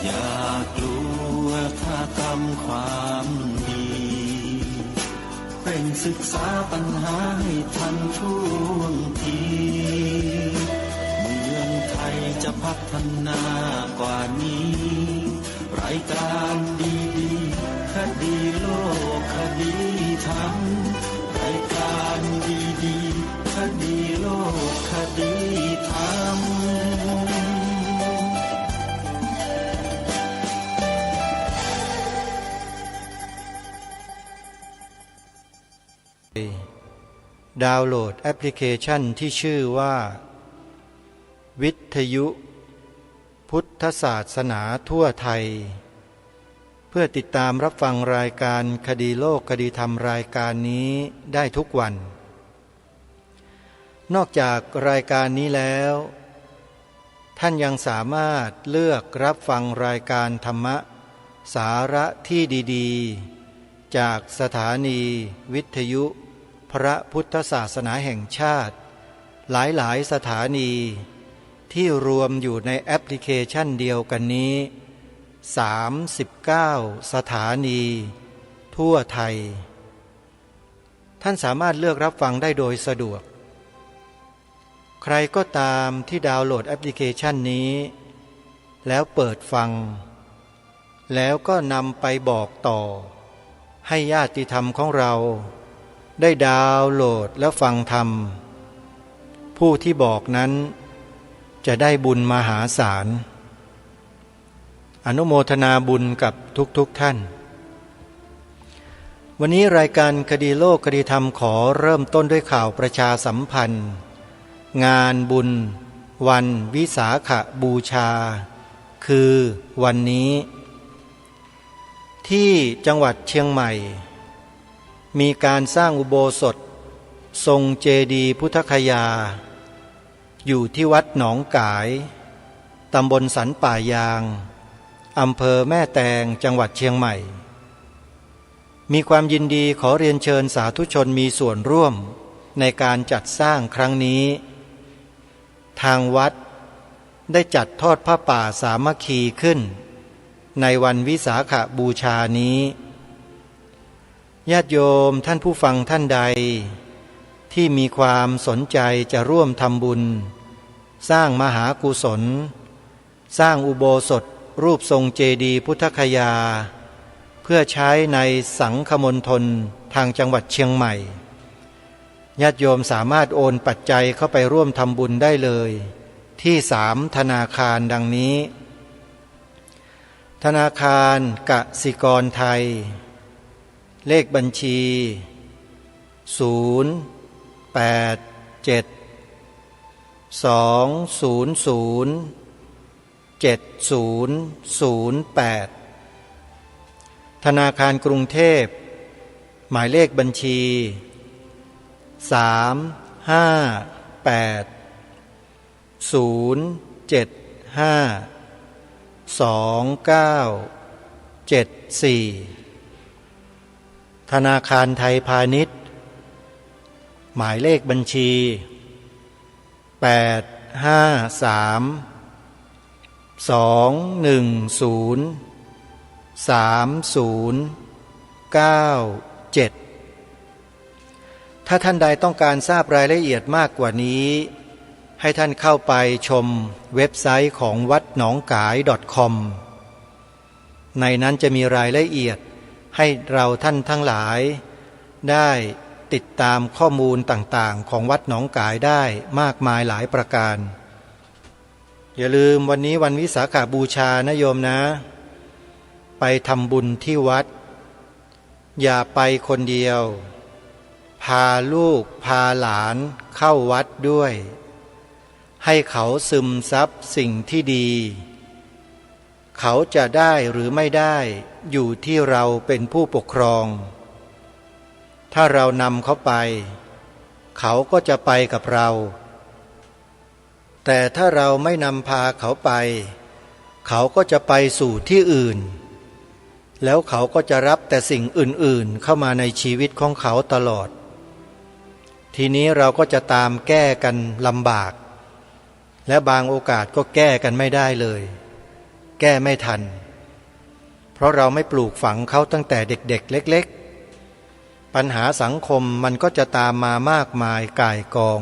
อย่ากลัวถ้าทำความดีเร่งศึกษาปัญหาให้ทันท่วงทีเมืองไทยจะพัฒนากว่านี้รายการดีๆคดีโลกคดีธรรมรายการดีๆคดีโลกคดีธรรมดาวน์โหลดแอปพลิเคชันที่ชื่อว่าวิทยุพุทธศาสนาทั่วไทยเพื่อติดตามรับฟังรายการคดีโลกคดีธรรมรายการนี้ได้ทุกวันนอกจากรายการนี้แล้วท่านยังสามารถเลือกรับฟังรายการธรรมะสาระที่ดีๆจากสถานีวิทยุพระพุทธศาสนาแห่งชาติหลายๆสถานีที่รวมอยู่ในแอปพลิเคชันเดียวกันนี้39สถานีทั่วไทยท่านสามารถเลือกรับฟังได้โดยสะดวกใครก็ตามที่ดาวน์โหลดแอปพลิเคชันนี้แล้วเปิดฟังแล้วก็นำไปบอกต่อให้ญาติธรรมของเราได้ดาวน์โหลดและฟังธรรมผู้ที่บอกนั้นจะได้บุญมหาศาลอนุโมทนาบุญกับทุกท่านวันนี้รายการคดีโลกคดีธรรมขอเริ่มต้นด้วยข่าวประชาสัมพันธ์งานบุญวันวิสาขบูชาคือวันนี้ที่จังหวัดเชียงใหม่มีการสร้างอุโบสถทรงเจดีย์พุทธคยาอยู่ที่วัดหนองกายตำบลสันป่ายางอำเภอแม่แตงจังหวัดเชียงใหม่มีความยินดีขอเรียนเชิญสาธุชนมีส่วนร่วมในการจัดสร้างครั้งนี้ทางวัดได้จัดทอดผ้าป่าสามัคคีขึ้นในวันวิสาขบูชานี้ญาติโยมท่านผู้ฟังท่านใดที่มีความสนใจจะร่วมทำบุญสร้างมหากุศลสร้างอุโบสถรูปทรงเจดีย์พุทธคยาเพื่อใช้ในสังฆมณฑลทางจังหวัดเชียงใหม่ญาติโยมสามารถโอนปัจจัยเข้าไปร่วมทำบุญได้เลยที่3ธนาคารดังนี้ธนาคารกสิกรไทยเลขบัญชี087207008ธนาคารกรุงเทพหมายเลขบัญชี358-075-2974ธนาคารไทยพาณิชย์หมายเลขบัญชี853-210-3097ถ้าท่านใดต้องการทราบรายละเอียดมากกว่านี้ให้ท่านเข้าไปชมเว็บไซต์ของวัดหนองกาย .com ในนั้นจะมีรายละเอียดให้เราท่านทั้งหลายได้ติดตามข้อมูลต่างๆของวัดหนองกายได้มากมายหลายประการอย่าลืมวันนี้วันวิสาขบูชานะโยมนะไปทำบุญที่วัดอย่าไปคนเดียวพาลูกพาหลานเข้าวัดด้วยให้เขาซึมซับสิ่งที่ดีเขาจะได้หรือไม่ได้อยู่ที่เราเป็นผู้ปกครองถ้าเรานำเขาไปเขาก็จะไปกับเราแต่ถ้าเราไม่นำพาเขาไปเขาก็จะไปสู่ที่อื่นแล้วเขาก็จะรับแต่สิ่งอื่นๆเข้ามาในชีวิตของเขาตลอดทีนี้เราก็จะตามแก้กันลำบากและบางโอกาสก็แก้กันไม่ได้เลย แก้ไม่ทันเพราะเราไม่ปลูกฝังเขาตั้งแต่เด็กๆเล็กๆปัญหาสังคมมันก็จะตามมามากมายก่ายกอง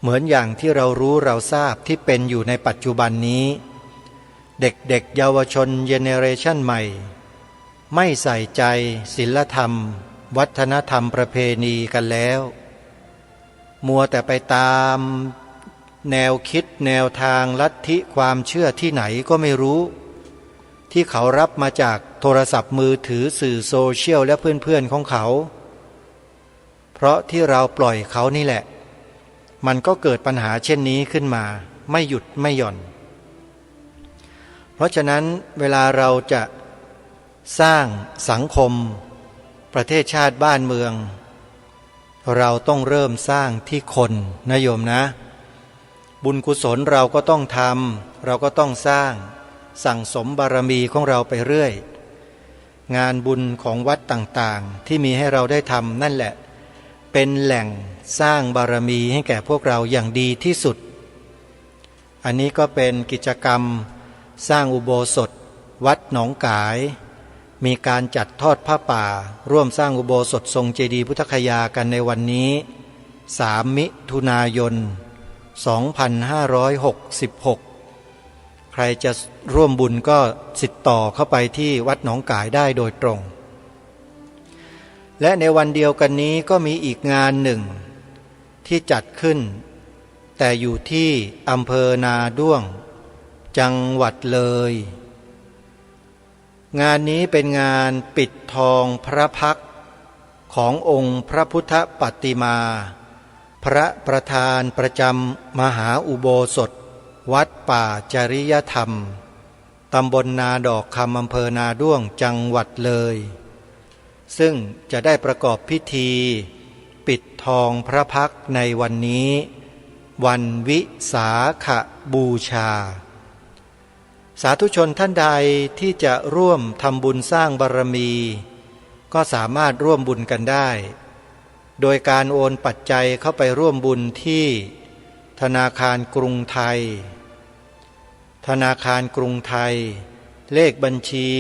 เหมือนอย่างที่เรารู้เราทราบที่เป็นอยู่ในปัจจุบันนี้เด็กๆเยาวชนเจเนเรชันใหม่ไม่ใส่ใจศีลธรรมวัฒนธรรมประเพณีกันแล้วมัวแต่ไปตามแนวคิดแนวทางลัทธิความเชื่อที่ไหนก็ไม่รู้ที่เขารับมาจากโทรศัพท์มือถือสื่อโซเชียลและเพื่อนๆของเขาเพราะที่เราปล่อยเขานี่แหละมันก็เกิดปัญหาเช่นนี้ขึ้นมาไม่หยุดไม่หย่อนเพราะฉะนั้นเวลาเราจะสร้างสังคมประเทศชาติบ้านเมืองเราต้องเริ่มสร้างที่คนนะโยมนะบุญกุศลเราก็ต้องทำเราก็ต้องสร้างสั่งสมบารมีของเราไปเรื่อยงานบุญของวัดต่างๆที่มีให้เราได้ทำนั่นแหละเป็นแหล่งสร้างบารมีให้แก่พวกเราอย่างดีที่สุดอันนี้ก็เป็นกิจกรรมสร้างอุโบสถวัดหนองกายมีการจัดทอดผ้าป่าร่วมสร้างอุโบสถทรงเจดีย์พุทธคยากันในวันนี้3 มิถุนายน 2566ใครจะร่วมบุญก็ติดต่อเข้าไปที่วัดหนองกายได้โดยตรงและในวันเดียวกันนี้ก็มีอีกงานหนึ่งที่จัดขึ้นแต่อยู่ที่อำเภอนาด้วงจังหวัดเลยงานนี้เป็นงานปิดทองพระพักตร์ขององค์พระพุทธปฏิมาพระประธานประจำมหาอุโบสถวัดป่าจริยธรรมตำบลนาดอกคำอำเภอนาด้วงจังหวัดเลยซึ่งจะได้ประกอบพิธีปิดทองพระพักตร์ในวันนี้วันวิสาขบูชาสาธุชนท่านใดที่จะร่วมทำบุญสร้างบารมีก็สามารถร่วมบุญกันได้โดยการโอนปัจจัยเข้าไปร่วมบุญที่ธนาคารกรุงไทยธนาคารกรุงไทยเลขบัญชี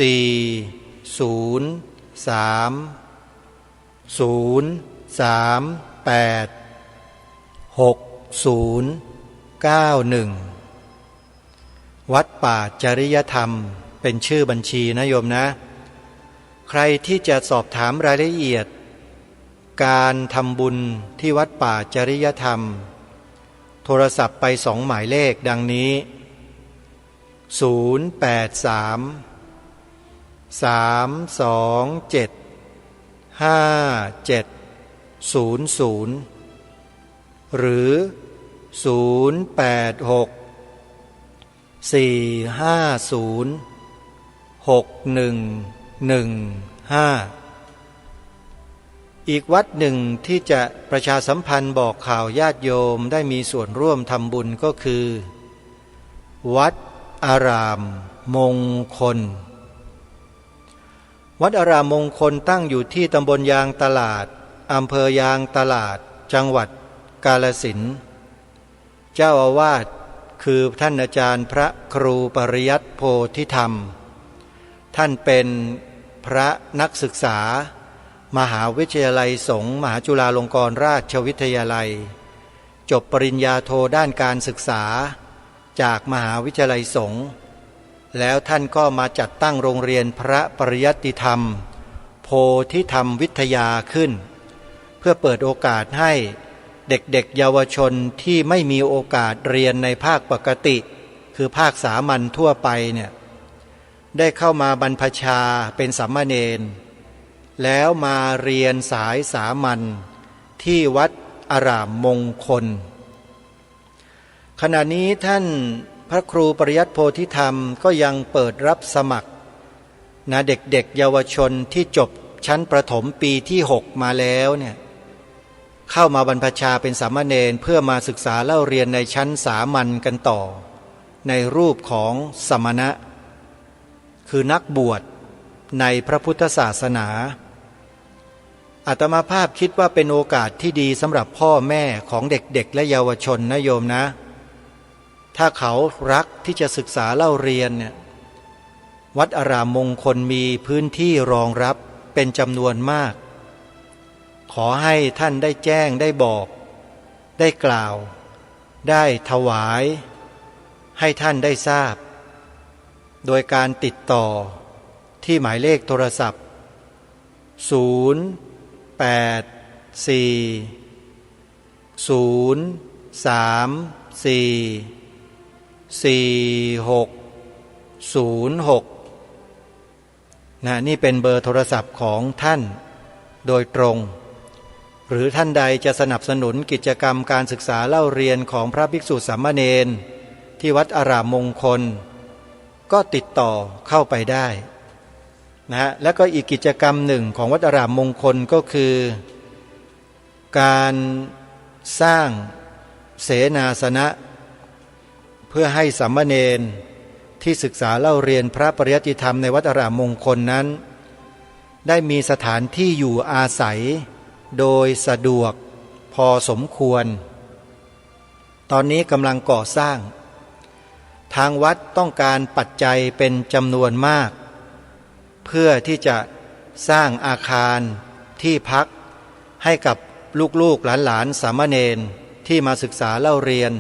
4036091วัดป่าจริยธรรมเป็นชื่อบัญชีนะโยมนะใครที่จะสอบถามรายละเอียดการทำบุญที่วัดป่าจริยธรรมโทรศัพท์ไป2 หมายเลขดังนี้083-327-5700หรือ086-450-6115อีกวัดหนึ่งที่จะประชาสัมพันธ์บอกข่าวญาติโยมได้มีส่วนร่วมทำบุญก็คือวัดอารามมงคลวัดอารามมงคลตั้งอยู่ที่ตำบลยางตลาดอำเภอยางตลาดจังหวัดกาฬสินธุ์เจ้าอาวาสคือท่านอาจารย์พระครูปริยัติโพธิธรรมท่านเป็นพระนักศึกษามหาวิทยาลัยสงฆ์มหาจุฬาลงกรณราชวิทยาลัยจบปริญญาโทด้านการศึกษาจากมหาวิทยาลัยสงฆ์แล้วท่านก็มาจัดตั้งโรงเรียนพระปริยัติธรรมโพธิธรรมวิทยาขึ้นเพื่อเปิดโอกาสให้เด็กๆเยาวชนที่ไม่มีโอกาสเรียนในภาคปกติคือภาคสามัญทั่วไปเนี่ยได้เข้ามาบรรพชาเป็นสามเณรแล้วมาเรียนสายสามัญที่วัดอารามมงคลขณะนี้ท่านพระครูปริยัติโพธิธรรมก็ยังเปิดรับสมัครนะเด็กๆเยาวชนที่จบชั้นประถมปีที่6มาแล้วเนี่ยเข้ามาบรรพชาเป็นสามเณรเพื่อมาศึกษาเล่าเรียนในชั้นสามัญกันต่อในรูปของสมณะคือนักบวชในพระพุทธศาสนาอาตมาภาพคิดว่าเป็นโอกาสที่ดีสำหรับพ่อแม่ของเด็กๆและเยาวชนนะโยมนะ ถ้าเขารักที่จะศึกษาเล่าเรียนเนี่ยวัดอารามมงคลมีพื้นที่รองรับเป็นจำนวนมากขอให้ท่านได้แจ้งได้บอกได้กล่าวได้ถวายให้ท่านได้ทราบโดยการติดต่อที่หมายเลขโทรศัพท์084-034-4606นี่เป็นเบอร์โทรศัพท์ของท่านโดยตรงหรือท่านใดจะสนับสนุนกิจกรรมการศึกษาเล่าเรียนของพระภิกษุสามเณรที่วัดอารามมงคลก็ติดต่อเข้าไปได้แล้วก็อีกกิจกรรมหนึ่งของวัดอารามมงคลก็คือการสร้างเสนาสนะเพื่อให้สามเณรที่ศึกษาเล่าเรียนพระปริยัติธรรมในวัดอารามมงคลนั้นได้มีสถานที่อยู่อาศัยโดยสะดวกพอสมควรตอนนี้กำลังก่อสร้างทางวัดต้องการปัจจัยเป็นจำนวนมากเพื่อที่จะสร้างอาคารที่พักให้กับลูกๆหลานๆสามเณรที่มาศึกษาเล่าเรียน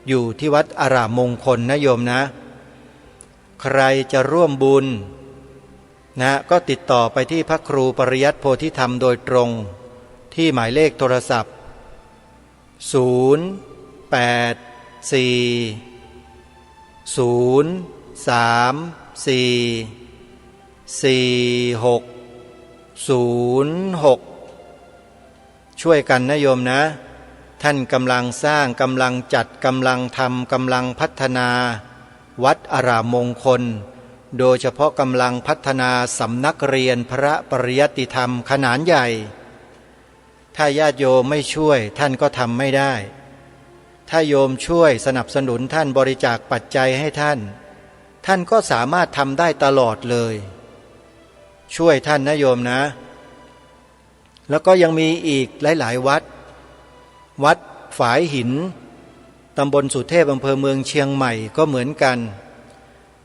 อยู่ที่วัดอารามมงคลนะโยมนะใครจะร่วมบุญก็ติดต่อไปที่พระครูปริยัติโพธิธรรมโดยตรงที่หมายเลขโทรศัพท์084-034-4606ช่วยกันนะโยมนะท่านกำลังสร้างกำลังจัดกำลังทำกำลังพัฒนาวัดอารามมงคลโดยเฉพาะกำลังพัฒนาสำนักเรียนพระปริยัติธรรมขนาดใหญ่ถ้าญาติโยมไม่ช่วยท่านก็ทำไม่ได้ถ้าโยมช่วยสนับสนุนท่านบริจาคปัจจัยให้ท่านก็สามารถทำได้ตลอดเลยช่วยท่านนะโยมนะแล้วก็ยังมีอีกหลายๆวัดฝายหินตำบลสุเทพอำเภอเมืองเชียงใหม่ก็เหมือนกัน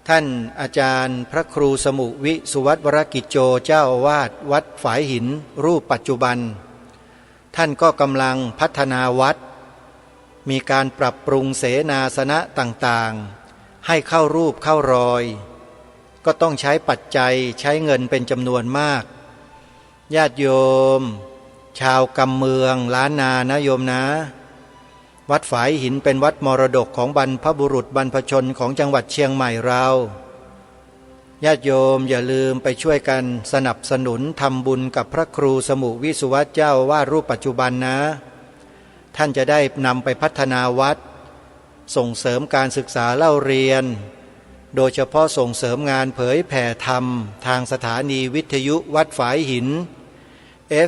ท่านอาจารย์พระครูสมุวิสุวัตวรกิจโจเจ้าอาวาสวัดฝายหินรูปปัจจุบันท่านก็กำลังพัฒนาวัดมีการปรับปรุงเสนาสนะต่างๆให้เข้ารูปเข้ารอยก็ต้องใช้ปัจจัยใช้เงินเป็นจำนวนมากญาติโยมชาวกำเมืองล้านนานะโยมนะวัดฝายหินเป็นวัดมรดกของบรรพบุรุษบรรพชนของจังหวัดเชียงใหม่เราญาติโยมอย่าลืมไปช่วยกันสนับสนุนทำบุญกับพระครูสมุวิสุวัตเจ้าว่ารูปปัจจุบันนะท่านจะได้นำไปพัฒนาวัดส่งเสริมการศึกษาเล่าเรียนโดยเฉพาะส่งเสริมงานเผยแผ่ธรรมทางสถานีวิทยุวัดฝายหิน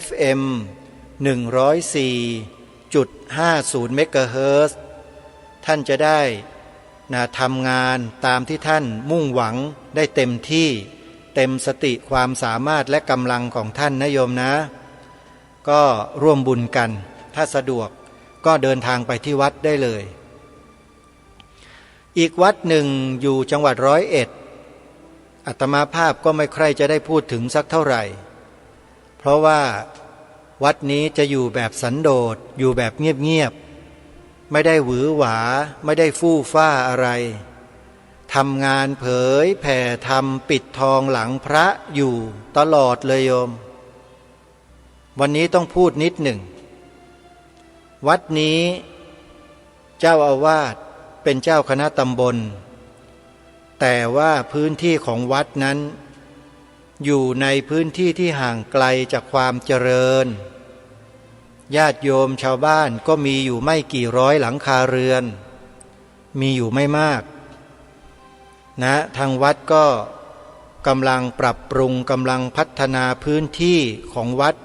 FM 104.50 เมกะเฮิรตซ์ท่านจะได้ทำงานตามที่ท่านมุ่งหวังได้เต็มที่เต็มสติความสามารถและกำลังของท่านนะโยมนะก็ร่วมบุญกันถ้าสะดวกก็เดินทางไปที่วัดได้เลยอีกวัดหนึ่งอยู่จังหวัด101อาตมาภาพก็ไม่ใครจะได้พูดถึงสักเท่าไหร่เพราะว่าวัดนี้จะอยู่แบบสันโดษอยู่แบบเงียบๆไม่ได้หวือหวาไม่ได้ฟู่ฟ้าอะไรทำงานเผยแผ่ธรรมปิดทองหลังพระอยู่ตลอดเลยโยมวันนี้ต้องพูดนิดหนึ่งวัดนี้เจ้าอาวาสเป็นเจ้าคณะตำบลแต่ว่าพื้นที่ของวัดนั้นอยู่ในพื้นที่ที่ห่างไกลจากความเจริญญาติโยมชาวบ้านก็มีอยู่ไม่กี่ร้อยหลังคาเรือนมีอยู่ไม่มากทางวัดก็กำลังปรับปรุงกำลังพัฒนาพื้นที่ของวัด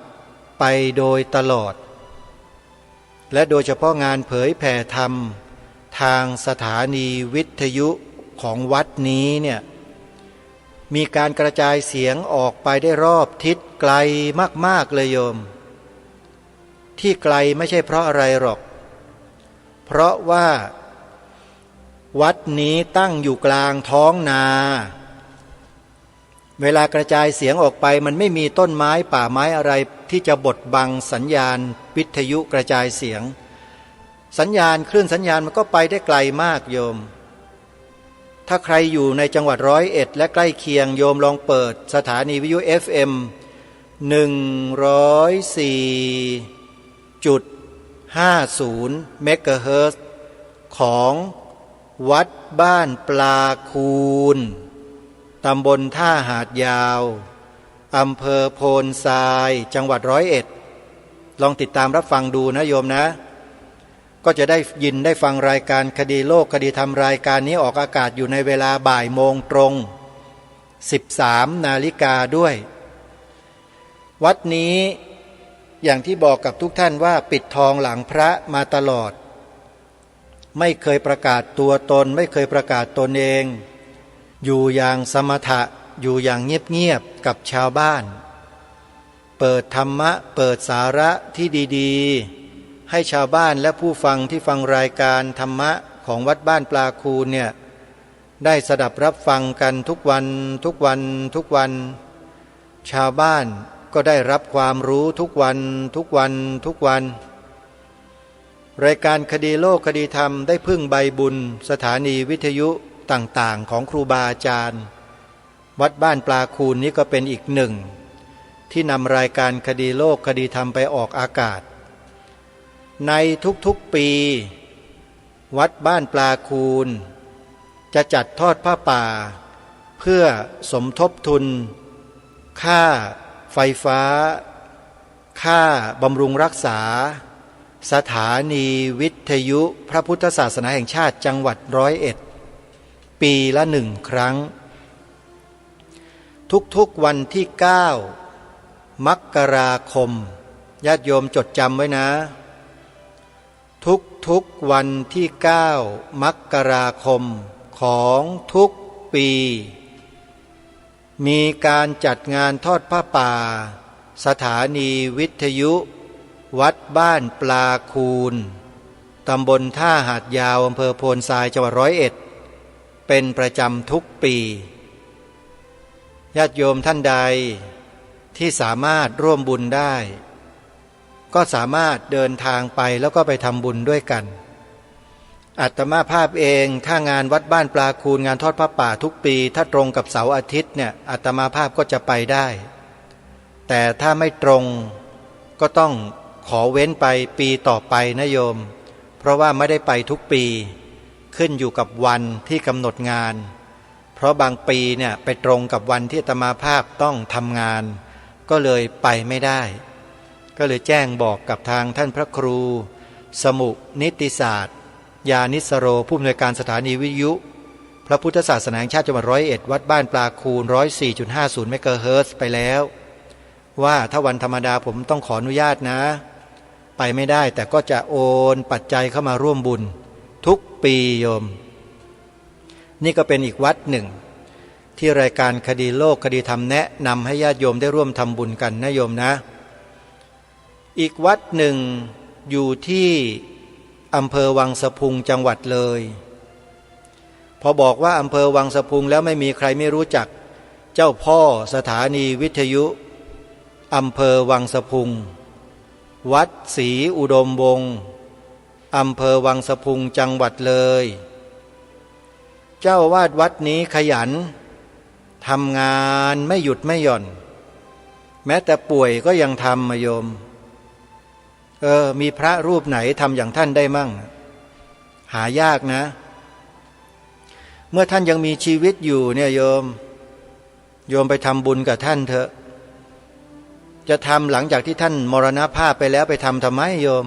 ไปโดยตลอดและโดยเฉพาะงานเผยแผ่ธรรมทางสถานีวิทยุของวัดนี้เนี่ยมีการกระจายเสียงออกไปได้รอบทิศไกลมากๆเลยโยมที่ไกลไม่ใช่เพราะอะไรหรอกเพราะว่า วัดนี้ตั้งอยู่กลางท้องนาเวลากระจายเสียงออกไปมันไม่มีต้นไม้ป่าไม้อะไรที่จะบดบังสัญญาณวิทยุกระจายเสียงสัญญาณคลื่นสัญญาณมันก็ไปได้ไกลมากโยมถ้าใครอยู่ในจังหวัด101และใกล้เคียงโยมลองเปิดสถานีวิทยุ FM 104.50 เมกะเฮิรตซ์ของวัดบ้านปลาคูนตำบลท่าหาดยาวอำเภอโพนทรายจังหวัด101ลองติดตามรับฟังดูนะโยมนะก็จะได้ยินได้ฟังรายการคดีโลกคดีธรรมรายการนี้ออกอากาศอยู่ในเวลาบ่ายโมงตรง13 นาฬิกาด้วยวัดนี้อย่างที่บอกกับทุกท่านว่าปิดทองหลังพระมาตลอดไม่เคยประกาศตัวตนไม่เคยประกาศตนเองอยู่อย่างสมถะอยู่อย่างเงียบๆกับชาวบ้านเปิดธรรมะเปิดสาระที่ดีๆให้ชาวบ้านและผู้ฟังที่ฟังรายการธรรมะของวัดบ้านปลาคูนเนี่ยได้สดับรับฟังกันทุกวันทุกวันทุกวันชาวบ้านก็ได้รับความรู้ทุกวันทุกวันทุกวันรายการคดีโลกคดีธรรมได้พึ่งใบบุญสถานีวิทยุต่างๆของครูบาอาจารย์วัดบ้านปลาคูนนี้ก็เป็นอีกหนึ่งที่นำรายการคดีโลกคดีธรรมไปออกอากาศในทุกๆปีวัดบ้านปลาคูนจะจัดทอดผ้าป่าเพื่อสมทบทุนค่าไฟฟ้าค่าบำรุงรักษาสถานีวิทยุพระพุทธศาสนาแห่งชาติจังหวัด101ปีละ1 ครั้งทุกๆวันที่9 มกราคมญาติโยมจดจำไว้นะทุกวันที่9 มกราคมของทุกปีมีการจัดงานทอดผ้าป่าสถานีวิทยุวัดบ้านปลาคูนตำบลท่าหาดยาวอำเภอโพนทรายจังหวัด101เป็นประจำทุกปีญาติโยมท่านใดที่สามารถร่วมบุญได้ก็สามารถเดินทางไปแล้วก็ไปทำบุญด้วยกันอาตมาภาพเองถ้างานวัดบ้านปลาคูนงานทอดผ้าป่าทุกปีถ้าตรงกับเสาร์อาทิตย์เนี่ยอาตมาภาพก็จะไปได้แต่ถ้าไม่ตรงก็ต้องขอเว้นไปปีต่อไปนะโยมเพราะว่าไม่ได้ไปทุกปีขึ้นอยู่กับวันที่กำหนดงานเพราะบางปีเนี่ยไปตรงกับวันที่อาตมาภาพต้องทำงานก็เลยไปไม่ได้ก็เลยแจ้งบอกกับทางท่านพระครูสมุนิติศาสตร์ยานิสโรผู้อำนวยการสถานีวิทยุพระพุทธศาสนาแห่งชาติจังหวัด101วัดบ้านปลาคูน 104.50 เมกะเฮิรตซ์ไปแล้วว่าถ้าวันธรรมดาผมต้องขออนุญาตนะไปไม่ได้แต่ก็จะโอนปัจจัยเข้ามาร่วมบุญทุกปีโยมนี่ก็เป็นอีกวัดหนึ่งที่รายการคดีโลกคดีธรรมแนะนำให้ญาติโยมได้ร่วมทำบุญกันนะโยมนะอีกวัดหนึ่งอยู่ที่อำเภอวังสะพุงจังหวัดเลยพอบอกว่าอำเภอวังสะพุงแล้วไม่มีใครไม่รู้จักเจ้าพ่อสถานีวิทยุอำเภอวังสะพุงวัดศรีอุดมวงศ์อำเภอวังสะพุงจังหวัดเลยเจ้าวาดวัดนี้ขยันทำงานไม่หยุดไม่หย่อนแม้แต่ป่วยก็ยังทำมาโยมมีพระรูปไหนทำอย่างท่านได้มั่งหายากนะเมื่อท่านยังมีชีวิตอยู่เนี่ยโยมไปทำบุญกับท่านเถอะจะทำหลังจากที่ท่านมรณภาพไปแล้วไปทำไมโยม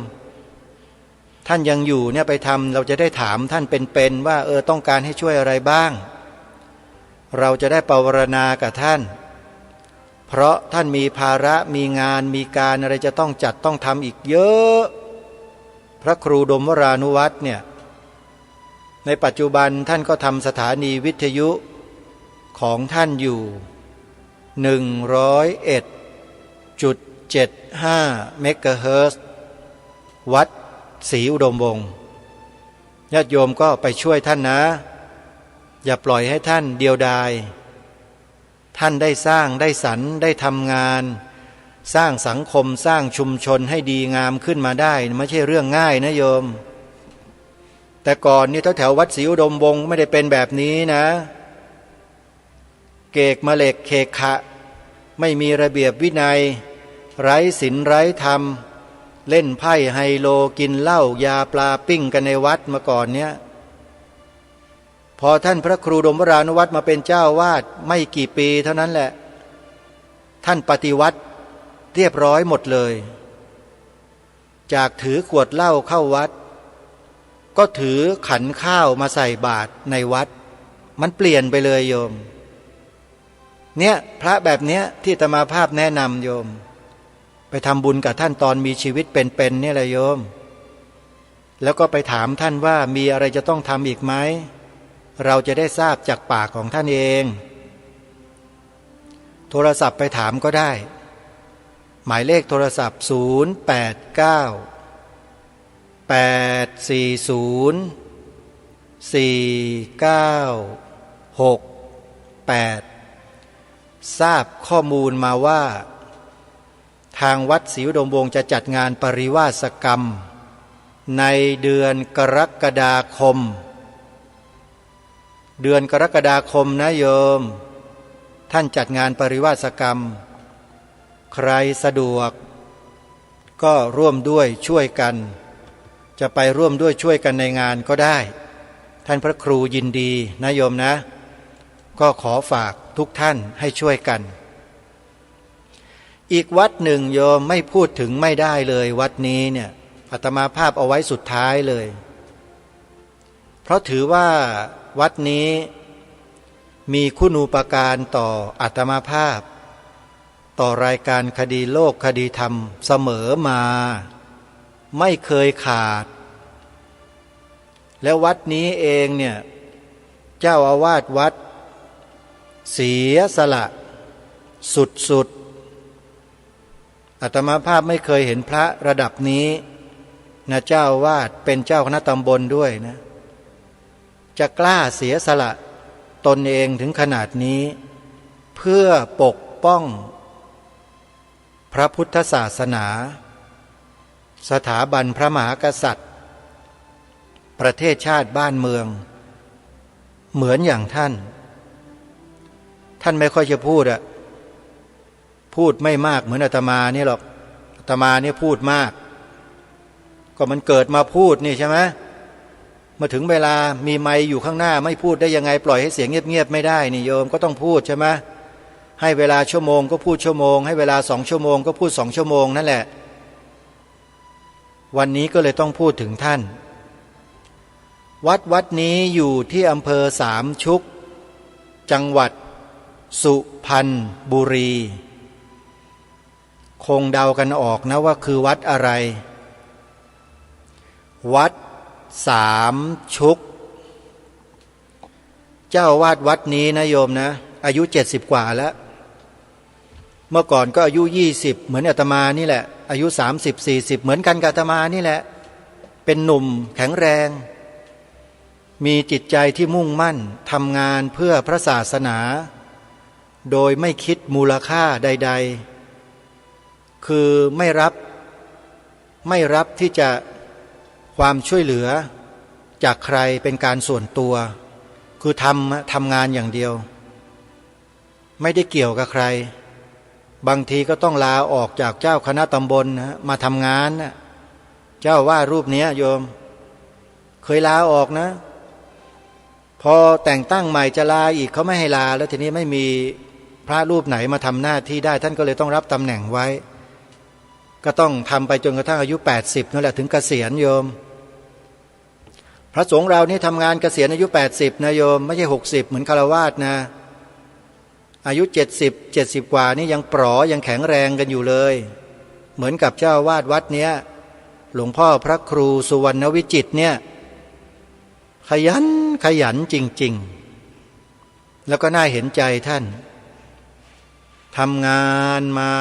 ท่านยังอยู่เนี่ยไปทำเราจะได้ถามท่านเป็นๆว่าต้องการให้ช่วยอะไรบ้างเราจะได้ปรารณากับท่านเพราะท่านมีภาระมีงานมีการอะไรจะต้องจัดต้องทำอีกเยอะพระครูดมวรานุวัตรเนี่ยในปัจจุบันท่านก็ทำสถานีวิทยุของท่านอยู่101.75 เมกะเฮิรตซ์วัดศรีอุดมวงศ์ ญาติโยมก็ไปช่วยท่านนะอย่าปล่อยให้ท่านเดียวดายท่านได้สร้างได้สรรได้ทำงานสร้างสังคมสร้างชุมชนให้ดีงามขึ้นมาได้ไม่ใช่เรื่องง่ายนะโยมแต่ก่อนนี่แถววัดศรีอุดมวงศ์ไม่ได้เป็นแบบนี้นะเกกมะเหล็กเคขะไม่มีระเบียบวินัยไร้ศีลไร้ธรรมเล่นไพ่ไฮโลกินเหล้ายาปลาปิ้งกันในวัดมาก่อนเนี่ยพอท่านพระครูดมวรานุวัตรมาเป็นเจ้าวาดไม่กี่ปีเท่านั้นแหละท่านปฏิวัติเรียบร้อยหมดเลยจากถือขวดเหล้าเข้าวัดก็ถือขันข้าวมาใส่บาตรในวัดมันเปลี่ยนไปเลยโยมเนี่ยพระแบบเนี้ยที่อาตมาภาพแนะนำโยมไปทำบุญกับท่านตอนมีชีวิตเป็นๆเนี่ยแหละโยมแล้วก็ไปถามท่านว่ามีอะไรจะต้องทำอีกไหมเราจะได้ทราบจากปากของท่านเองโทรศัพท์ไปถามก็ได้หมายเลขโทรศัพท์089-840-4968ทราบข้อมูลมาว่าทางวัดศรีอุดมวงศ์จะจัดงานปริวาสกรรมในเดือนกรกฎาคมนะโยมท่านจัดงานปริวาสกรรมใครสะดวกก็ร่วมด้วยช่วยกันจะไปร่วมด้วยช่วยกันในงานก็ได้ท่านพระครูยินดีนะโยมนะก็ขอฝากทุกท่านให้ช่วยกันอีกวัดหนึ่งโยมไม่พูดถึงไม่ได้เลยวัดนี้เนี่ยอาตมาภาพเอาไว้สุดท้ายเลยเพราะถือว่าวัดนี้มีคุณูปการต่ออาตมาภาพต่อรายการคดีโลกคดีธรรมเสมอมาไม่เคยขาดและวัดนี้เองเนี่ยเจ้าอาวาสวัดเสียสละสุดอาตมาภาพไม่เคยเห็นพระระดับนี้นะเจ้าอาวาสเป็นเจ้าคณะตำบลด้วยนะจะกล้าเสียสละตนเองถึงขนาดนี้เพื่อปกป้องพระพุทธศาสนาสถาบันพระมหากษัตริย์ประเทศชาติบ้านเมืองเหมือนอย่างท่านไม่ค่อยจะพูดพูดไม่มากเหมือนอาตมานี่หรอกอาตมาเนี่ยพูดมากก็มันเกิดมาพูดนี่ใช่ไหมมาถึงเวลามีไมค์อยู่ข้างหน้าไม่พูดได้ยังไงปล่อยให้เสียงเงียบๆไม่ได้นี่โยมก็ต้องพูดใช่ไหมให้เวลาชั่วโมงก็พูดชั่วโมงให้เวลา2 ชั่วโมงก็พูด2 ชั่วโมงนั่นแหละวันนี้ก็เลยต้องพูดถึงท่านวัดนี้อยู่ที่อำเภอสามชุกจังหวัดสุพรรณบุรีคงเดากันออกนะว่าคือวัดอะไรวัดสามชุกเจ้าอาวาสวัดนี้นะโยมนะอายุ70กว่าแล้วเมื่อก่อนก็อายุ20เหมือนอาตมานี่แหละอายุ30-40เหมือนกันกับอาตมานี่แหละเป็นหนุ่มแข็งแรงมีจิตใจที่มุ่งมั่นทำงานเพื่อพระศาสนาโดยไม่คิดมูลค่าใดๆคือไม่รับที่จะความช่วยเหลือจากใครเป็นการส่วนตัวคือทำงานอย่างเดียวไม่ได้เกี่ยวกับใครบางทีก็ต้องลาออกจากเจ้าคณะตำบลนะมาทำงานนะเจ้าว่ารูปนี้โยมเคยลาออกนะพอแต่งตั้งใหม่จะลาอีกเขาไม่ให้ลาแล้วทีนี้ไม่มีพระรูปไหนมาทำหน้าที่ได้ท่านก็เลยต้องรับตำแหน่งไว้ก็ต้องทำไปจนกระทั่งอายุ80นั่นแหละถึงเกษียณโยมพระสงฆ์เรานี่ทำงานเกษียณอายุ80นะโยมไม่ใช่60เหมือนฆราวาสนะอายุ70กว่านี่ยังปลอยังแข็งแรงกันอยู่เลยเหมือนกับเจ้าวาดวัดเนี้ยหลวงพ่อพระครูสุวรรณวิจิตรเนี่ยขยันจริงๆแล้วก็น่าเห็นใจท่านทำงานมา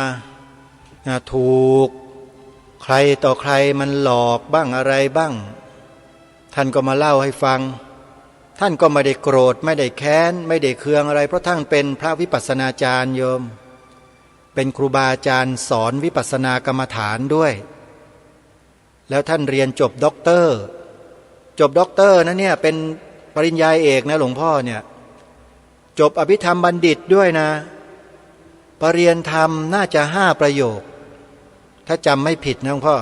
ถูกใครต่อใครมันหลอกบ้างอะไรบ้าง ท่านก็มาเล่าให้ฟังท่านก็ไม่ได้โกรธไม่ได้แค้นไม่ได้เคืองอะไรเพราะท่านเป็นพระวิปัสสนาจารย์โยมเป็นครูบาอาจารย์สอนวิปัสสนากรรมฐานด้วยแล้วท่านเรียนจบด็อกเตอร์นะเนี่ยเป็นปริญญาเอกนะหลวงพ่อเนี่ยจบอภิธรรมบัณฑิตด้วยนะปรริญญาธรรมน่าจะ5 ประโยคถ้าจำไม่ผิดนะหลวงพ่อ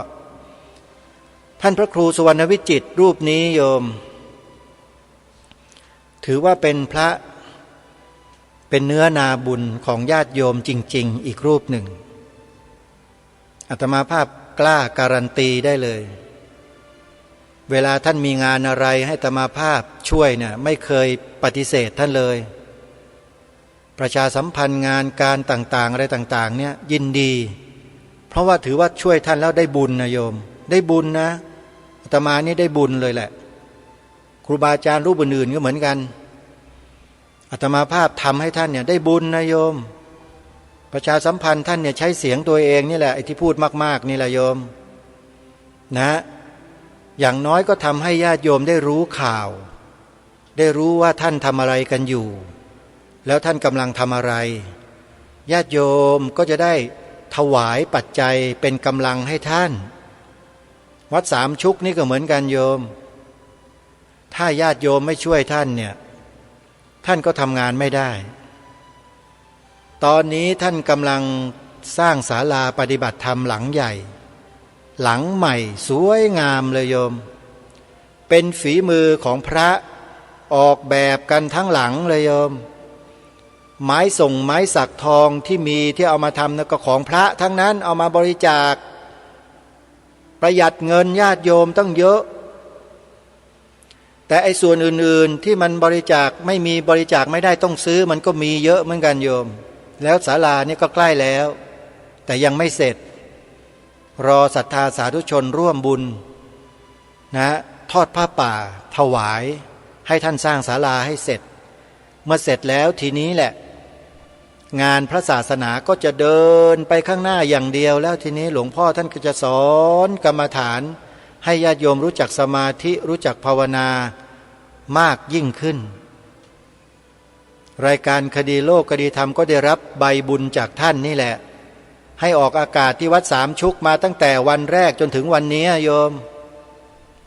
ท่านพระครูสุวรรณวิจิตรรูปนี้โยมถือว่าเป็นพระเป็นเนื้อนาบุญของญาติโยมจริงๆอีกรูปหนึ่งอาตมาภาพกล้าการันตีได้เลยเวลาท่านมีงานอะไรให้อาตมาภาพช่วยเนี่ยไม่เคยปฏิเสธท่านเลยประชาสัมพันธ์งานการต่างๆอะไรต่างๆเนี่ยยินดีเพราะว่าถือว่าช่วยท่านแล้วได้บุญนะโยมได้บุญนะอาตมานี่ได้บุญเลยแหละครูบาอาจารย์รูปอื่นๆก็เหมือนกันอาตมาภาพทำให้ท่านเนี่ยได้บุญนะโยมประชาสัมพันธ์ท่านเนี่ยใช้เสียงตัวเองนี่แหละไอ้ที่พูดมากๆนี่แหละโยมนะอย่างน้อยก็ทำให้ญาติโยมได้รู้ข่าวได้รู้ว่าท่านทำอะไรกันอยู่แล้วท่านกำลังทำอะไรญาติโยมก็จะได้ถวายปัจจัยเป็นกำลังให้ท่านวัดสามชุกนี่ก็เหมือนกันโยมถ้าญาติโยมไม่ช่วยท่านเนี่ยท่านก็ทำงานไม่ได้ตอนนี้ท่านกำลังสร้างศาลาปฏิบัติธรรมหลังใหญ่หลังใหม่สวยงามเลยโยมเป็นฝีมือของพระออกแบบกันทั้งหลังเลยโยมไม้ส่งไม้สักทองที่มีที่เอามาทำนั่นก็ของพระทั้งนั้นเอามาบริจาคประหยัดเงินญาติโยมต้องเยอะแต่ไอ้ส่วนอื่นๆที่มันบริจาคไม่มีบริจาคไม่ได้ต้องซื้อมันก็มีเยอะเหมือนกันโยมแล้วศาลานี่ก็ใกล้แล้วแต่ยังไม่เสร็จรอศรัทธาสาธุชนร่วมบุญนะทอดผ้าป่าถวายให้ท่านสร้างศาลาให้เสร็จเมื่อเสร็จแล้วทีนี้แหละงานพระศาสนาก็จะเดินไปข้างหน้าอย่างเดียวแล้วทีนี้หลวงพ่อท่านก็จะสอนกรรมฐานให้ญาติโยมรู้จักสมาธิรู้จักภาวนามากยิ่งขึ้นรายการคดีโลกคดีธรรมก็ได้รับใบบุญจากท่านนี่แหละให้ออกอากาศที่วัดสามชุกมาตั้งแต่วันแรกจนถึงวันนี้โยม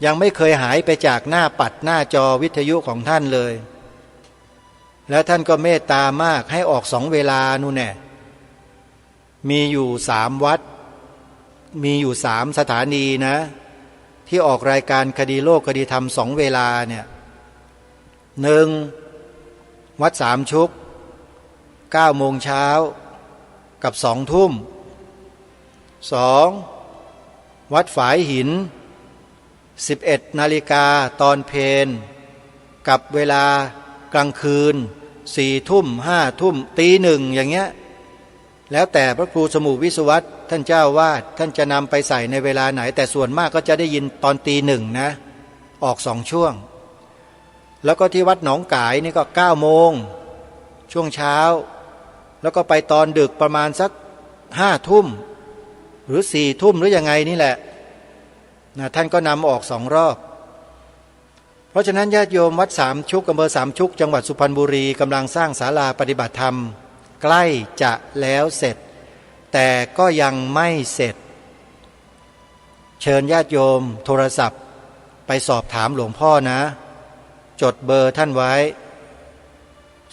ยังไม่เคยหายไปจากหน้าปัดหน้าจอวิทยุของท่านเลยแล้วท่านก็เมตตามากให้ออก2 เวลานู่นแน่มีอยู่3 วัดมีอยู่3 สถานีนะที่ออกรายการคดีโลกคดีธรรม2 เวลาเนี่ย1วัดสามชุก9 โมงเช้ากับ2 ทุ่ม2วัดฝายหิน11 นาฬิกาตอนเพลกับเวลากลางคืน4 ทุ่ม5 ทุ่มตี 1อย่างเงี้ยแล้วแต่พระครูสมุวิศวัตรท่านเจ้าวาดท่านจะนำไปใส่ในเวลาไหนแต่ส่วนมากก็จะได้ยินตอนตี 1นะออก2 ช่วงแล้วก็ที่วัดหนองกายนี่ก็9 โมงช่วงเช้าแล้วก็ไปตอนดึกประมาณสัก5 ทุ่มหรือ4 ทุ่มหรือยังไงนี่แหละนะท่านก็นำออก2 รอบเพราะฉะนั้นญาติโยมวัดสามชุกอำเภอสามชุกจังหวัดสุพรรณบุรีกำลังสร้างศาลาปฏิบัติธรรมใกล้จะแล้วเสร็จแต่ก็ยังไม่เสร็จเชิญญาติโยมโทรศัพท์ไปสอบถามหลวงพ่อนะจดเบอร์ท่านไว้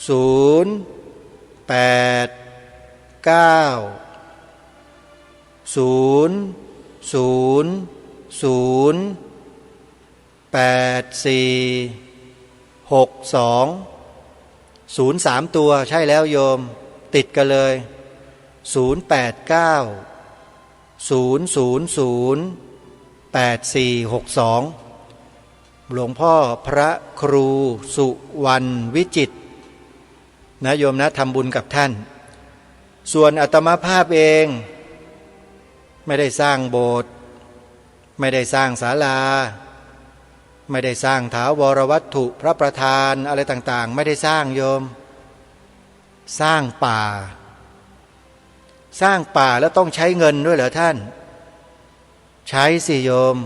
089-000-8462-03 ตัวใช่แล้วโยมติดกันเลย089-000-8462หลวงพ่อพระครูสุวรรณวิจิตรนะโยมนะทำบุญกับท่านส่วนอาตมาภาพเองไม่ได้สร้างโบสถ์ไม่ได้สร้างศาลาไม่ได้สร้างถาวรวัตถุพระประธานอะไรต่างๆไม่ได้สร้างโยมสร้างป่าแล้วต้องใช้เงินด้วยเหรอท่านใช้สิโยม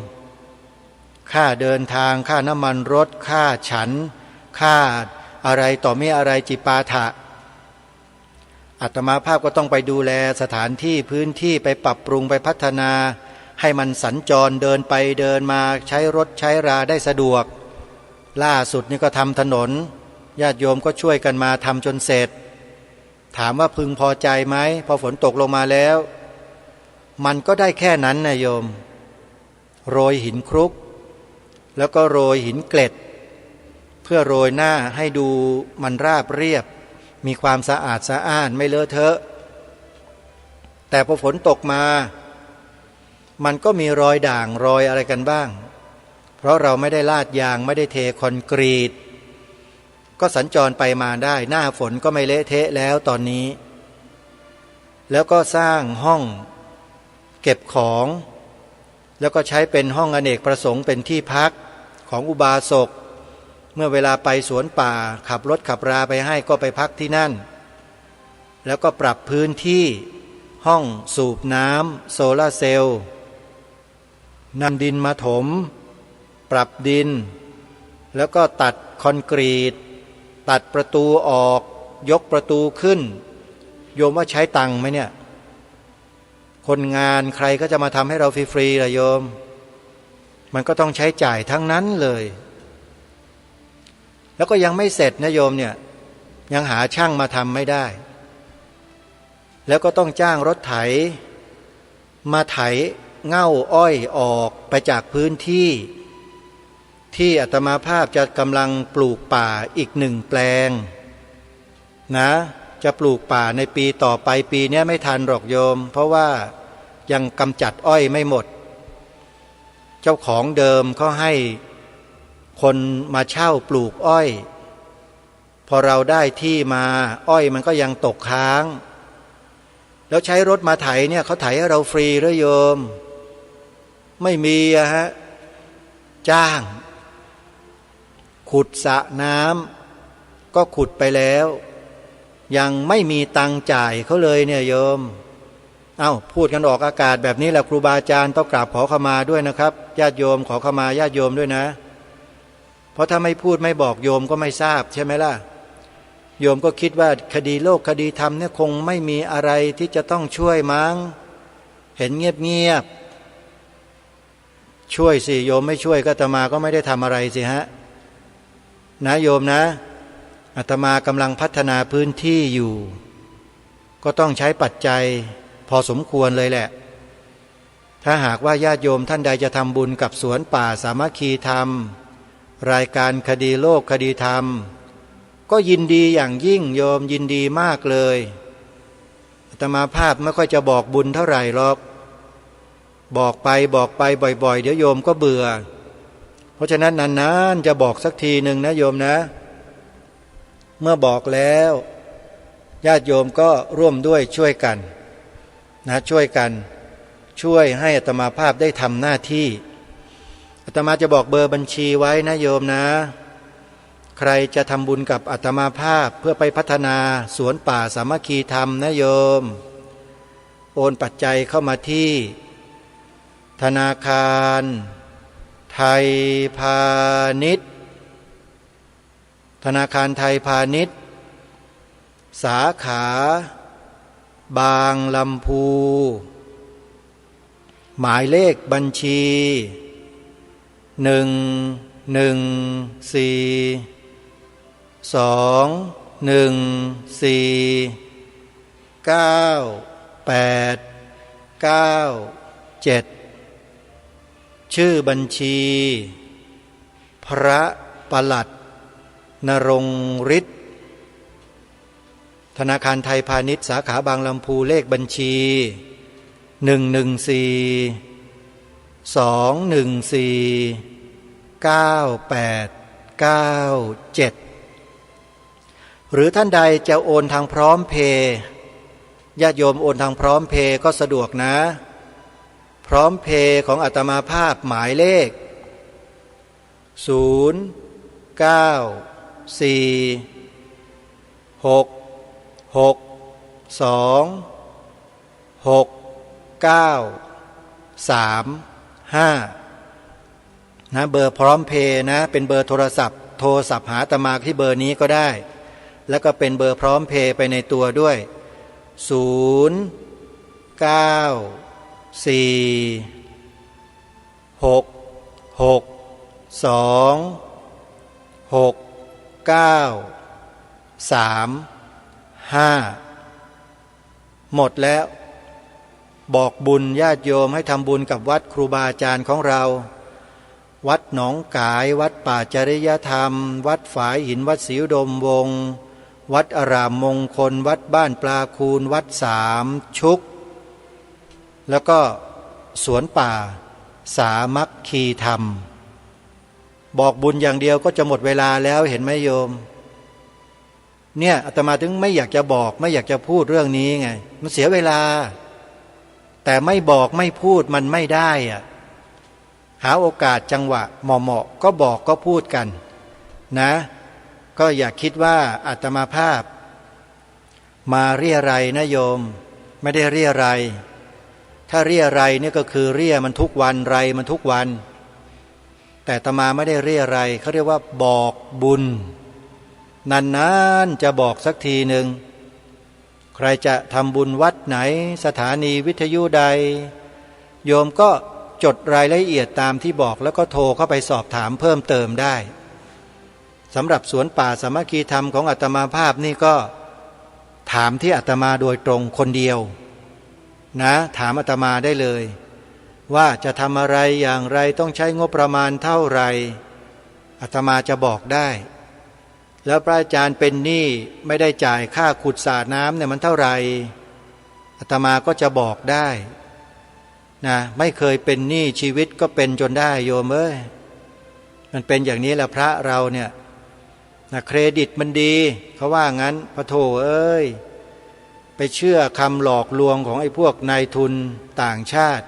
ค่าเดินทางค่าน้ำมันรถค่าฉันค่าอะไรต่อไม่อะไรจิปาถะอาตมาภาพก็ต้องไปดูแลสถานที่พื้นที่ไปปรับปรุงไปพัฒนาให้มันสัญจรเดินไปเดินมาใช้รถใช้ราได้สะดวกล่าสุดนี่ก็ทำถนนญาติโยมก็ช่วยกันมาทำจนเสร็จถามว่าพึงพอใจไหมพอฝนตกลงมาแล้วมันก็ได้แค่นั้นนะโยมโรยหินคลุกแล้วก็โรยหินเกล็ดเพื่อโรยหน้าให้ดูมันราบเรียบมีความสะอาดสะอ้านไม่เลอะเทอะแต่พอฝนตกมามันก็มีรอยด่างรอยอะไรกันบ้างเพราะเราไม่ได้ลาดยางไม่ได้เทคอนกรีตก็สัญจรไปมาได้หน้าฝนก็ไม่เละเทะแล้วตอนนี้แล้วก็สร้างห้องเก็บของแล้วก็ใช้เป็นห้องอเนกประสงค์เป็นที่พักของอุบาสกเมื่อเวลาไปสวนป่าขับรถขับราไปให้ก็ไปพักที่นั่นแล้วก็ปรับพื้นที่ห้องสูบน้ำโซลาร์เซลล์นำดินมาถมปรับดินแล้วก็ตัดคอนกรีตตัดประตูออกยกประตูขึ้นโยมว่าใช้ตังค์ไหมเนี่ยคนงานใครก็จะมาทำให้เราฟรีๆล่ะโยมมันก็ต้องใช้จ่ายทั้งนั้นเลยแล้วก็ยังไม่เสร็จนะโยมเนี่ยยังหาช่างมาทำไม่ได้แล้วก็ต้องจ้างรถไถมาไถเง่าอ้อยออกไปจากพื้นที่ที่อาตมาภาพจะกำลังปลูกป่าอีก1 แปลงนะจะปลูกป่าในปีต่อไปปีนี้ไม่ทันหรอกโยมเพราะว่ายังกำจัดอ้อยไม่หมดเจ้าของเดิมเขาให้คนมาเช่าปลูกอ้อยพอเราได้ที่มาอ้อยมันก็ยังตกค้างแล้วใช้รถมาไถเนี่ยเขาไถให้เราฟรีหรือโยมไม่มีอะฮะจ้างขุดสระน้ำก็ขุดไปแล้วยังไม่มีตังค์จ่ายเขาเลยเนี่ยโยมพูดกันออกอากาศแบบนี้แหละครูบาอาจารย์ต้องกราบขอขมาด้วยนะครับญาติโยมขอขมาญาติโยมด้วยนะเพราะถ้าไม่พูดไม่บอกโยมก็ไม่ทราบใช่ไหมล่ะโยมก็คิดว่าคดีโลกคดีธรรมเนี่ยคงไม่มีอะไรที่จะต้องช่วยมั้งเห็นเงียบๆช่วยสิโยมไม่ช่วยก็อาตมาก็ไม่ได้ทำอะไรสิฮะนะโยมนะอาตมากำลังพัฒนาพื้นที่อยู่ก็ต้องใช้ปัจจัยพอสมควรเลยแหละถ้าหากว่าญาติโยมท่านใดจะทำบุญกับสวนป่าสามัคคีธรรมรายการคดีโลกคดีธรรมก็ยินดีอย่างยิ่งโยมยินดีมากเลยอาตมาภาพไม่ค่อยจะบอกบุญเท่าไหร่หรอกบอกไปบ่อยๆเดี๋ยวโยมก็เบื่อเพราะฉะนั้นนานๆจะบอกสักทีหนึ่งนะโยมนะเมื่อบอกแล้วญาติโยมก็ร่วมด้วยช่วยกันนะช่วยกันช่วยให้อาตมาภาพได้ทำหน้าที่อาตมาจะบอกเบอร์บัญชีไว้นะโยมนะใครจะทำบุญกับอาตมาภาพเพื่อไปพัฒนาสวนป่าสามัคคีธรรมนะโยมโอนปัจจัยเข้ามาที่ธนาคารไทยพาณิชย์ธนาคารไทยพาณิชย์สาขาบางลำพูหมายเลขบัญชี11421499897ชื่อบัญชีพระปลัดนรงค์ฤทธิ์ธนาคารไทยพาณิชย์สาขาบางลำพูเลขบัญชี11421499897หรือท่านใดจะโอนทางพร้อมเพย์ญาติโยมโอนทางพร้อมเพย์ก็สะดวกนะพร้อมเพย์ของอาตมาภาพหมายเลข0946626935 นะเบอร์พร้อมเพย์นะเป็นเบอร์โทรศัพท์หาอาตมาที่เบอร์นี้ก็ได้แล้วก็เป็นเบอร์พร้อมเพย์ไปในตัวด้วยหมดแล้วบอกบุญญาติโยมให้ทำบุญกับวัดครูบาอาจารย์ของเราวัดหนองกายวัดป่าจริยธรรมวัดฝายหินวัดศรีอุดมวงศ์วัดอารามมงคลวัดบ้านปลาคูนวัดสามชุกแล้วก็สวนป่าสามัคคีธรรมบอกบุญอย่างเดียวก็จะหมดเวลาแล้วเห็นไหมโยมเนี่ยอาตมาถึงไม่อยากจะบอกไม่อยากจะพูดเรื่องนี้ไงมันเสียเวลาแต่ไม่บอกไม่พูดมันไม่ได้อะหาโอกาสจังหวะเหมาะก็บอกก็พูดกันนะก็อย่าคิดว่าอาตมาภาพมาเรียรัยนะโยมไม่ได้เรียรัยถ้าเรียรัยนี่ก็คือเรียมันทุกวันไรมันทุกวันแต่อาตมาไม่ได้เรียรัยเขาเรียกว่าบอกบุญนานๆจะบอกสักทีหนึ่งใครจะทำบุญวัดไหนสถานีวิทยุใดโยมก็จดรายละเอียดตามที่บอกแล้วก็โทรเข้าไปสอบถามเพิ่มเติมได้สำหรับสวนป่าสามัคคีธรรมของอาตมาภาพนี่ก็ถามที่อาตมาโดยตรงคนเดียวนะถามอาตมาได้เลยว่าจะทำอะไรอย่างไรต้องใช้งบประมาณเท่าไหร่อาตมาจะบอกได้แล้วพระอาจารย์เป็นหนี้ไม่ได้จ่ายค่าขุดสระน้ำเนี่ยมันเท่าไหร่อาตมาก็จะบอกได้นะไม่เคยเป็นหนี้ชีวิตก็เป็นจนได้โยมเอ้ยมันเป็นอย่างนี้แหละพระเราเนี่ยนะเครดิตมันดีเขาว่างั้นพระโถเอ้ยไปเชื่อคำหลอกลวงของไอ้พวกนายทุนต่างชาติ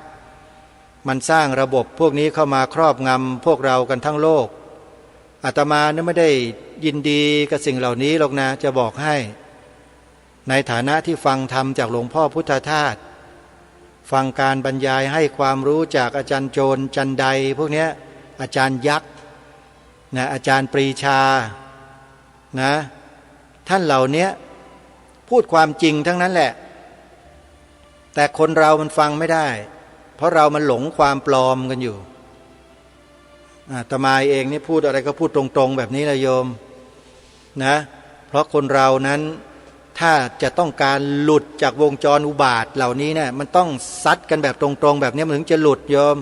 มันสร้างระบบพวกนี้เข้ามาครอบงำพวกเรากันทั้งโลกอาตมาเนี่ยไม่ได้ยินดีกับสิ่งเหล่านี้หรอกนะจะบอกให้ในฐานะที่ฟังธรรมจากหลวงพ่อพุทธทาสฟังการบรรยายให้ความรู้จากอาจารย์โจรจันไดพวกนี้อาจารย์ยักษ์นะอาจารย์ปรีชานะท่านเหล่านี้พูดความจริงทั้งนั้นแหละแต่คนเรามันฟังไม่ได้เพราะเรามันหลงความปลอมกันอยู่อาตมาเองนี่พูดอะไรก็พูดตรงๆแบบนี้นะโยมนะเพราะคนเรานั้นถ้าจะต้องการหลุดจากวงจรอุบาทเหล่านี้เนี่ยมันต้องซัดกันแบบตรงๆแบบนี้มันถึงจะหลุดโยม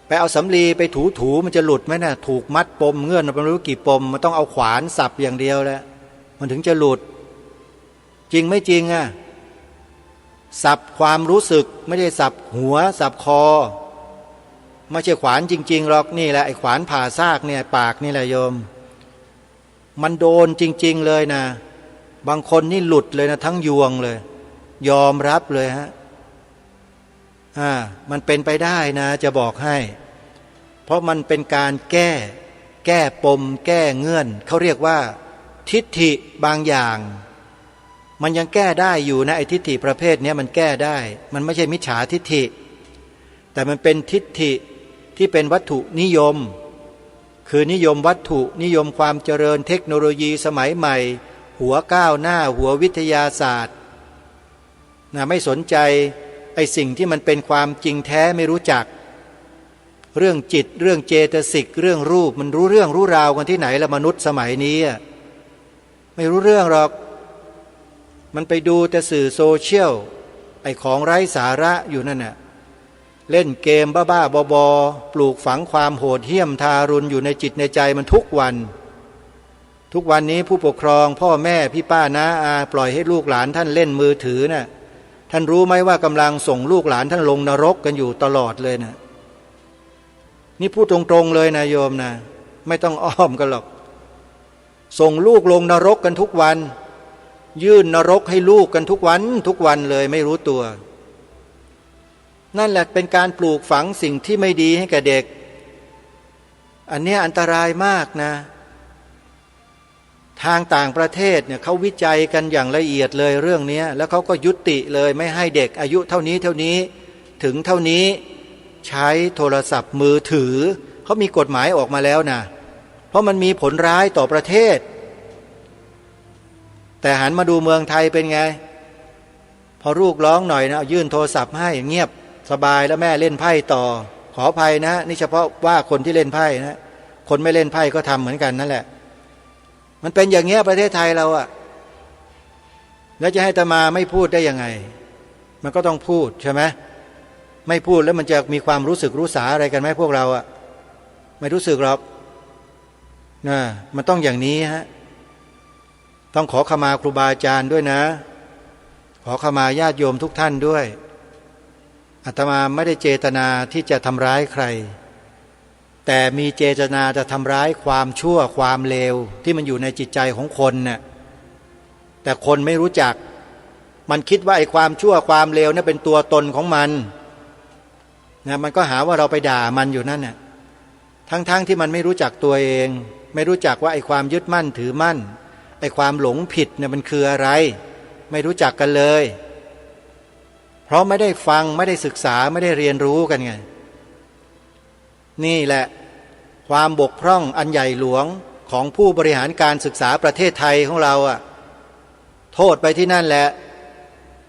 ไปเอาสำลีไปถูมันจะหลุดไหมนะถูกมัดปมเงื่อนมันไม่รู้กี่ปมมันต้องเอาขวานสับอย่างเดียวแล้วมันถึงจะหลุดจริงไม่จริงอ่ะสับความรู้สึกไม่ได้สับหัวสับคอไม่ใช่ขวานจริงๆหรอกนี่แหละไอ้ขวานผ่าซากเนี่ยปากนี่แหละโยมมันโดนจริงๆเลยนะบางคนนี่หลุดเลยนะทั้งยวงเลยยอมรับเลยฮะมันเป็นไปได้นะจะบอกให้เพราะมันเป็นการแก้ปมแก้เงื่อนเขาเรียกว่าทิฏฐิบางอย่างมันยังแก้ได้อยู่นะไอ้ทิฏฐิประเภทนี้มันแก้ได้มันไม่ใช่มิจฉาทิฏฐิแต่มันเป็นทิฏฐิที่เป็นวัตถุนิยมคือนิยมวัตถุนิยมความเจริญเทคโนโลยีสมัยใหม่หัวก้าวหน้าหัววิทยาศาสตร์นะไม่สนใจไอ้สิ่งที่มันเป็นความจริงแท้ไม่รู้จักเรื่องจิตเรื่องเจตสิกเรื่องรูปมันรู้เรื่องรู้ราวกันที่ไหนละมนุษย์สมัยนี้ไม่รู้เรื่องหรอกมันไปดูแต่สื่อโซเชียลไอ้ของไร้สาระอยู่นั่นน่ะเล่นเกมบ้าๆบอๆปลูกฝังความโหดเหี้ยมทารุณอยู่ในจิตในใจมันทุกวันนี้ผู้ปกครองพ่อแม่พี่ป้าน้าอาปล่อยให้ลูกหลานท่านเล่นมือถือน่ะท่านรู้ไหมว่ากำลังส่งลูกหลานท่านลงนรกกันอยู่ตลอดเลยนะนี่พูดตรงๆเลยนะโยมนะไม่ต้องอ้อมกันหรอกส่งลูกลงนรกกันทุกวันยื่นนรกให้ลูกกันทุกวันเลยไม่รู้ตัวนั่นแหละเป็นการปลูกฝังสิ่งที่ไม่ดีให้แก่เด็กอันนี้อันตรายมากนะทางต่างประเทศเนี่ยเขาวิจัยกันอย่างละเอียดเลยเรื่องนี้แล้วเขาก็ยุติเลยไม่ให้เด็กอายุเท่านี้ถึงเท่านี้ใช้โทรศัพท์มือถือ เขามีกฎหมายออกมาแล้วนะเพราะมันมีผลร้ายต่อประเทศแต่หันมาดูเมืองไทยเป็นไงพอลูกร้องหน่อยนะยื่นโทรศัพท์ให้เงียบสบายแล้วแม่เล่นไพ่ต่อขออภัยนะนี่เฉพาะว่าคนที่เล่นไพ่นะคนไม่เล่นไพ่ก็ทำเหมือนกันนั่นแหละมันเป็นอย่างเงี้ยประเทศไทยเราอะแล้วจะให้อาตมาไม่พูดได้ยังไงมันก็ต้องพูดใช่ไหมไม่พูดแล้วมันจะมีความรู้สึกรู้สาอะไรกันไหมพวกเราอะไม่รู้สึกหรอกนะมันต้องอย่างนี้ฮะต้องขอขมาครูบาอาจารย์ด้วยนะขอขมาญาติโยมทุกท่านด้วยอาตมาไม่ได้เจตนาที่จะทำร้ายใครแต่มีเจตนาจะทำร้ายความชั่วความเลวที่มันอยู่ในจิตใจของคนน่ะแต่คนไม่รู้จักมันคิดว่าไอ้ความชั่วความเลวนั่นเป็นตัวตนของมันนะมันก็หาว่าเราไปด่ามันอยู่นั่นน่ะทั้งที่มันไม่รู้จักตัวเองไม่รู้จักว่าไอ้ความยึดมั่นถือมั่นไอ้ความหลงผิดเนี่ยมันคืออะไรไม่รู้จักกันเลยเพราะไม่ได้ฟังไม่ได้ศึกษาไม่ได้เรียนรู้กันไงนี่แหละความบกพร่องอันใหญ่หลวงของผู้บริหารการศึกษาประเทศไทยของเราอะโทษไปที่นั่นแหละ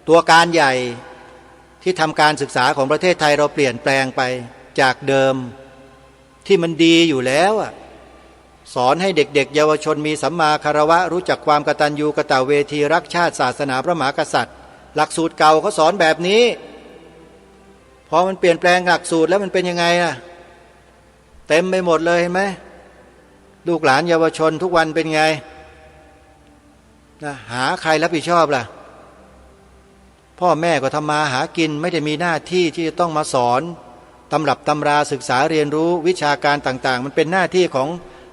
ตัวการใหญ่ที่ทำการศึกษาของประเทศไทยเราเปลี่ยนแปลงไปจากเดิมที่มันดีอยู่แล้วอะสอนให้เด็กๆเยาวชนมีสัมมาคารวะรู้จักความกตัญญูกตเวทีรักชาติศาสนาพระมหากษัตริย์หลักสูตรเก่าเขาสอนแบบนี้พอมันเปลี่ยนแปลงหลักสูตรแล้วมันเป็นยังไงอะเต็มไปหมดเลยเห็นไหมลูกหลานเยาวชนทุกวันเป็นไงนะหาใครรับผิดชอบล่ะพ่อแม่ก็ทำมาหากินไม่ได้มีหน้าที่ที่จะต้องมาสอนตำรับตำราศึกษาเรียนรู้วิชาการต่างๆมันเป็นหน้าที่ของ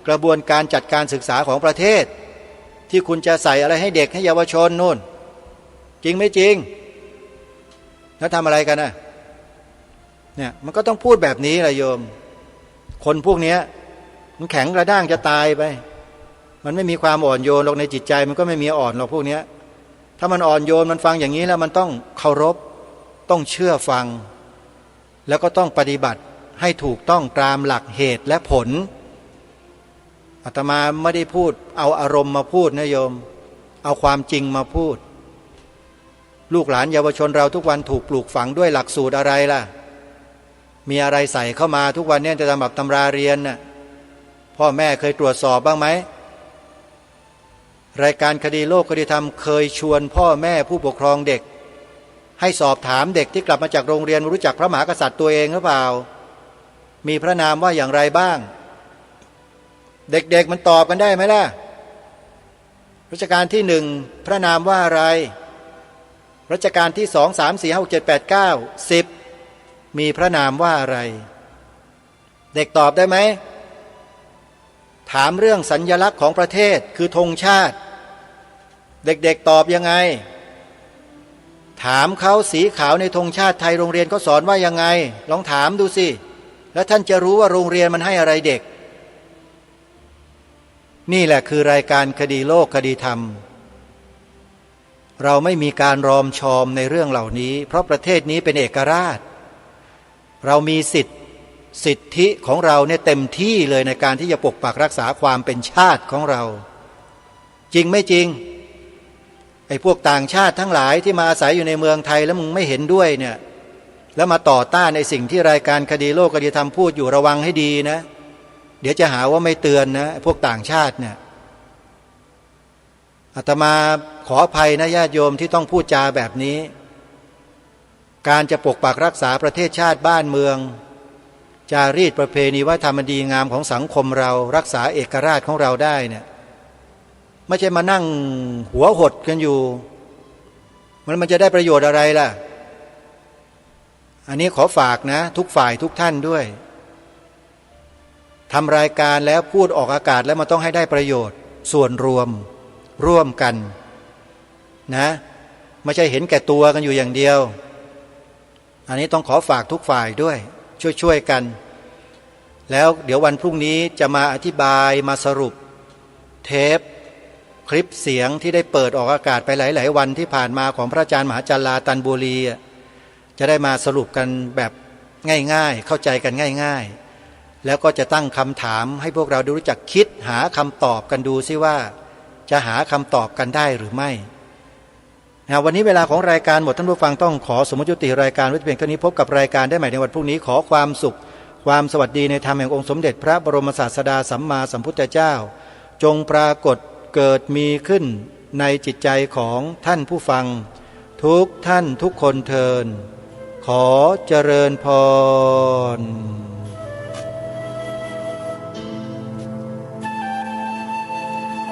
กระบวนการจัดการศึกษาของประเทศที่คุณจะใส่อะไรให้เด็กให้เยาวชนนู่นจริงไม่จริงแล้วทำอะไรกันนะเนี่ยมันก็ต้องพูดแบบนี้แหละโยมคนพวกนี้มันแข็งกระด้างจะตายไปมันไม่มีความอ่อนโยนหรอกในจิตใจมันก็ไม่มีอ่อนหรอกพวกนี้ถ้ามันอ่อนโยนมันฟังอย่างนี้แล้วมันต้องเคารพต้องเชื่อฟังแล้วก็ต้องปฏิบัติให้ถูกต้องตามหลักเหตุและผลอาตมาไม่ได้พูดเอาอารมณ์มาพูดนะโยมเอาความจริงมาพูดลูกหลานเยาวชนเราทุกวันถูกปลูกฝังด้วยหลักสูตรอะไรล่ะมีอะไรใส่เข้ามาทุกวันนี้จะตำรับตำราเรียนน่ะพ่อแม่เคยตรวจสอบบ้างไหมรายการคดีโลกคดีธรรมเคยชวนพ่อแม่ผู้ปกครองเด็กให้สอบถามเด็กที่กลับมาจากโรงเรียนรู้จักพระมหากษัตริย์ตัวเองหรือเปล่ามีพระนามว่าอย่างไรบ้างเด็กๆมันตอบกันได้ไหมล่ะรัชกาลที่หนึ่งพระนามว่าอะไรรัชกาลที่สอง3 4 5 6 7 8 9 10มีพระนามว่าอะไรเด็กตอบได้ไหมถามเรื่องสัญลักษณ์ของประเทศคือธงชาติเด็กๆตอบยังไงถามเขาสีขาวในธงชาติไทยโรงเรียนเขาสอนว่ายังไงลองถามดูสิแล้วท่านจะรู้ว่าโรงเรียนมันให้อะไรเด็กนี่แหละคือรายการคดีโลกคดีธรรมเราไม่มีการรอมชอมในเรื่องเหล่านี้เพราะประเทศนี้เป็นเอกราชเรามีสิทธิของเราเนี่ยเต็มที่เลยในการที่จะปกปักรักษาความเป็นชาติของเราจริงไม่จริงไอ้พวกต่างชาติทั้งหลายที่มาอาศัยอยู่ในเมืองไทยแล้วมึงไม่เห็นด้วยเนี่ยแล้วมาต่อต้านในสิ่งที่รายการคดีโลกคดีธรรมพูดอยู่ระวังให้ดีนะเดี๋ยวจะหาว่าไม่เตือนนะพวกต่างชาติเนี่ยอาตมาขออภัยนะญาติโยมที่ต้องพูดจาแบบนี้การจะปกปักรักษาประเทศชาติบ้านเมืองจารีตประเพณีวัฒนธรรมดีงามของสังคมเรารักษาเอกราชของเราได้เนี่ยไม่ใช่มานั่งหัวหดกันอยู่มันจะได้ประโยชน์อะไรล่ะอันนี้ขอฝากนะทุกฝ่ายทุกท่านด้วยทำรายการแล้วพูดออกอากาศแล้วมันต้องให้ได้ประโยชน์ส่วนรวมร่วมกันนะไม่ใช่เห็นแก่ตัวกันอยู่อย่างเดียวอันนี้ต้องขอฝากทุกฝ่ายด้วยช่วยกันแล้วเดี๋ยววันพรุ่งนี้จะมาอธิบายมาสรุปเทปคลิปเสียงที่ได้เปิดออกอากาศไปหลายๆวันที่ผ่านมาของพระอาจารย์มหาจัลลาตันบุรีจะได้มาสรุปกันแบบง่ายๆเข้าใจกันง่ายๆ แล้วก็จะตั้งคำถามให้พวกเราได้รู้จักคิดหาคำตอบกันดูซิว่าจะหาคำตอบกันได้หรือไม่วันนี้เวลาของรายการหมดท่านผู้ฟังต้องขอสมมติยุติรายการไว้เพียงเท่านี้พบกับรายการได้ใหม่ในวันพรุ่งนี้ขอความสุขความสวัสดีในธรรมแห่งองค์สมเด็จพระบรมศาสดาสัมมาสัมพุทธเจ้าจงปรากฏเกิดมีขึ้นในจิตใจของท่านผู้ฟังทุกท่านทุกคนเทินขอเจริญพร